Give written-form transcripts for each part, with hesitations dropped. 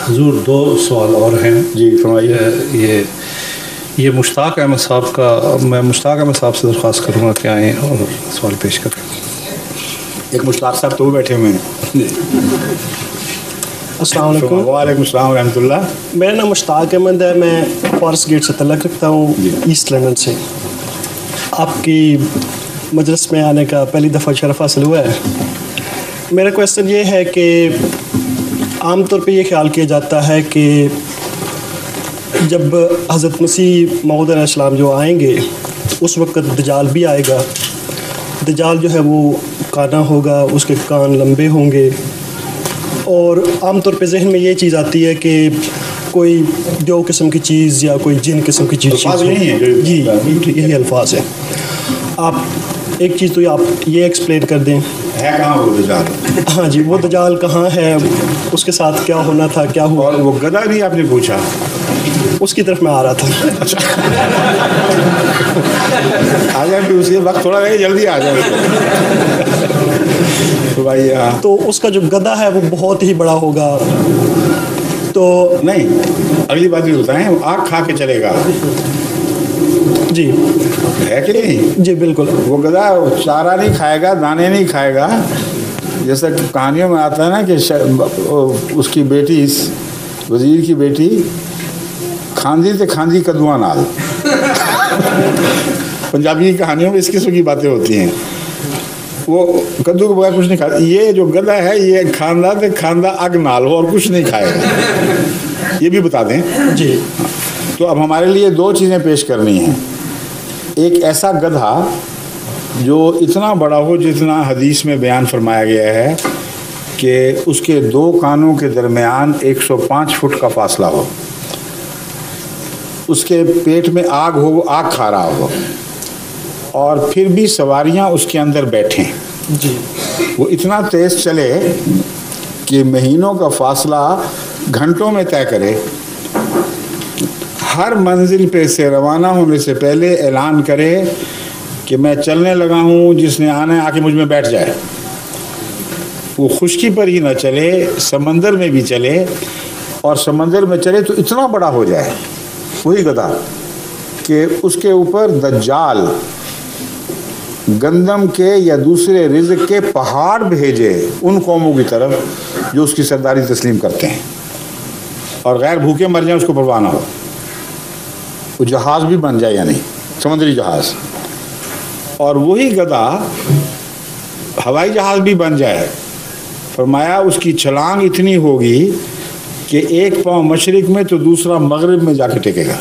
हुजूर, दो सवाल और हैं जी, फरमाइए। ये मुश्ताक अहमद साहब का, मैं मुश्ताक अहमद साहब से दरख्वास्त करूँगा कि आएँ और सवाल पेश करें। एक मुश्ताक साहब तो बैठे हुए हैं। अस्सलाम वालेकुम। वालेकुम सलाम रहमतुल्लाह। मेरा नाम मुश्ताक अहमद है, मैं फॉरेस्ट गेट से तल्लुक़ रखता हूँ, ईस्ट लंदन से। आपकी मजलिस में आने का पहली दफ़ा शरफ़ हासिल हुआ है। मेरा क्वेश्चन ये है कि आम तौर पे ये ख्याल किया जाता है कि जब हज़रत मसीह मऊद अलैहिस्सलाम जो आएंगे उस वक़्त दज्जाल भी आएगा। दज्जाल जो है वो काना होगा, उसके कान लंबे होंगे, और आम तौर पे जहन में ये चीज़ आती है कि कोई जो किस्म की चीज़ या कोई जिन किस्म की चीज़ नहीं है। जी, यही अल्फाज है। आप एक चीज़ तो आप ये एक्सप्लेन कर दें, है कहाँ वो दज्जाल? हाँ जी, वो दज्जाल कहाँ है, उसके साथ क्या होना था, क्या हुआ? और वो गधा भी आपने पूछा, उसकी तरफ मैं आ रहा था। आ जाए फिर उसी वक्त, थोड़ा रहे, जल्दी आ जाए। तो भाई तो उसका जो गधा है वो बहुत ही बड़ा होगा। तो नहीं, अगली बात भी बताएं, आग खा के चलेगा, जी है कि नहीं? जी बिल्कुल। वो गधा चारा नहीं खाएगा, दाने नहीं खाएगा। जैसा कि कहानियों में आता है ना कि उसकी बेटी, वजीर की बेटी खांदी ते खांदी कद्दुआ नाल। पंजाबी की कहानियों में इस किस्म की बातें होती हैं। वो कद्दू के बगैर कुछ नहीं खाता। ये जो गधा है ये खांदा ते खांदा अग नाल हो, और कुछ नहीं खाएगा। ये भी बता दें जी। तो अब हमारे लिए दो चीज़ें पेश करनी हैं। एक ऐसा गधा जो इतना बड़ा हो जितना हदीस में बयान फरमाया गया है कि उसके दो कानों के दरमियान 105 फुट का फासला हो, उसके पेट में आग हो, वो आग खा रहा हो, और फिर भी सवारियां उसके अंदर बैठें जी। वो इतना तेज़ चले कि महीनों का फासला घंटों में तय करे। हर मंजिल पे से रवाना होने से पहले ऐलान करे कि मैं चलने लगा हूँ, जिसने आना है आके मुझ में बैठ जाए। वो खुश्की पर ही ना चले, समंदर में भी चले, और समंदर में चले तो इतना बड़ा हो जाए वही गधा कि उसके ऊपर दज्जाल गंदम के या दूसरे रिज़्क़ के पहाड़ भेजे उन कौमों की तरफ जो उसकी सरदारी तस्लीम करते हैं, और गैर भूखे मर जाए उसको परवाह ना हो। वो जहाज़ भी बन जाए, यानी समुद्री जहाज़, और वही गधा हवाई जहाज़ भी बन जाए। फरमाया उसकी छलांग इतनी होगी कि एक पाँव मशरिक में तो दूसरा मगरिब में जाके टेकेगा,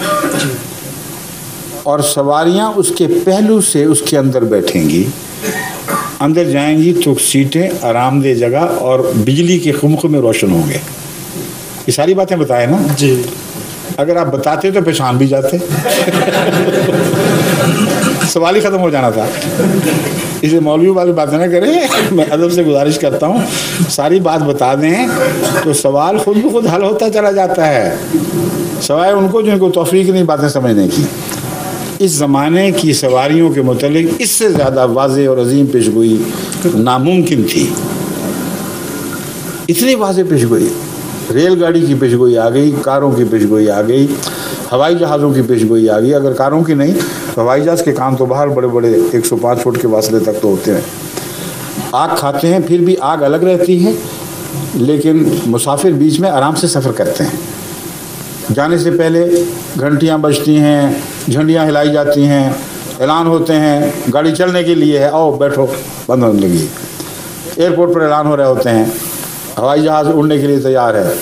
और सवारियां उसके पहलू से उसके अंदर बैठेंगी। अंदर जाएंगी तो सीटें आरामदेह जगह और बिजली के खुमख में रोशन होंगे। ये सारी बातें बताए ना जी। अगर आप बताते तो पहचान भी जाते। सवाल ही ख़त्म हो जाना था। इसे मौलवी वाली बातें ना करें, मैं अदब से गुजारिश करता हूँ, सारी बात बता दें तो सवाल खुद ब खुद हल होता चला जाता है, सवाए उनको जिनको तौफीक नहीं बातें समझने की। इस ज़माने की सवारियों के मुतालिक इससे ज़्यादा वाज़ेह और अजीम पेशगोई नामुमकिन थी। इतनी वाज़ेह पेशगोई, रेलगाड़ी की पेशगोई आ गई, कारों की पेशगोई आ गई, हवाई जहाज़ों की पेशगोई आ गई। अगर कारों की नहीं तो हवाई जहाज़ के कान तो बाहर बड़े बड़े 105 फुट के फासले तक तो होते हैं। आग खाते हैं, फिर भी आग अलग रहती है, लेकिन मुसाफिर बीच में आराम से सफ़र करते हैं। जाने से पहले घंटियां बजती हैं, झंडियां हिलाई जाती हैं, ऐलान होते हैं गाड़ी चलने के लिए है, आओ बैठो, बंद होने लगी। एयरपोर्ट पर ऐलान हो रहे होते हैं हवाई जहाज़ उड़ने के लिए तैयार है,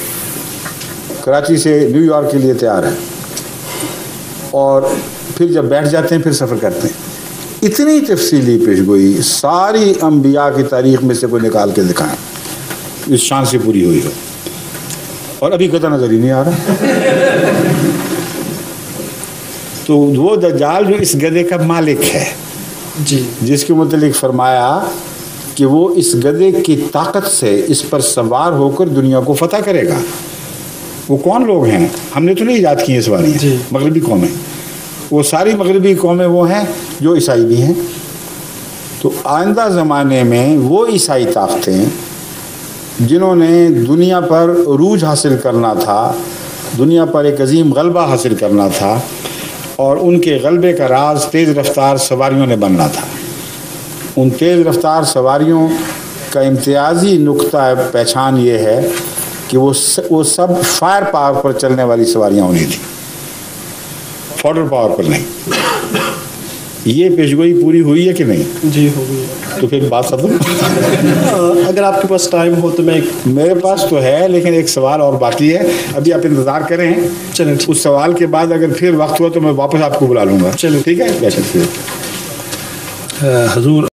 कराची से न्यूयॉर्क के लिए तैयार है, और फिर जब बैठ जाते हैं फिर सफ़र करते हैं। इतनी तफसीली पेशगोई सारी अंबिया की तारीख़ में से कोई निकाल के दिखाएं इस शान से पूरी हुई हो, और अभी गधा नज़र ही नहीं आ रहा। तो वो दज्जाल जो इस गधे का मालिक है जी, जिसके मुतालिक फरमाया कि वो इस गधे की ताकत से इस पर सवार होकर दुनिया को फतह करेगा। वो कौन लोग हैं? हमने तो नहीं ईजाद की है सवारियाँ, मगरबी कौमें। वो सारी मगरबी कौमें वो हैं जो ईसाई भी हैं। तो आइंदा ज़माने में वो ईसाई ताकतें जिन्होंने दुनिया पर रूज हासिल करना था, दुनिया पर एक अजीम गलबा हासिल करना था, और उनके गलबे का राज तेज़ रफ्तार सवारियों ने बनना था। उन तेज़ रफ्तार सवारियों का इम्तियाजी नुक्ता पहचान ये है कि वो सब फायर पावर पर चलने वाली सवारियाँ होनी थी, फॉर्डर पावर पर नहीं। ये पेशगोई पूरी हुई है कि नहीं? जी हो गई। तो फिर बात खत्म। अगर आपके पास टाइम हो तो मैं मेरे पास तो है, लेकिन एक सवाल और बाकी है, अभी आप इंतज़ार करें। चलें, उस सवाल के बाद अगर फिर वक्त हुआ तो मैं वापस आपको बुला लूँगा। चलो ठीक है। हजूर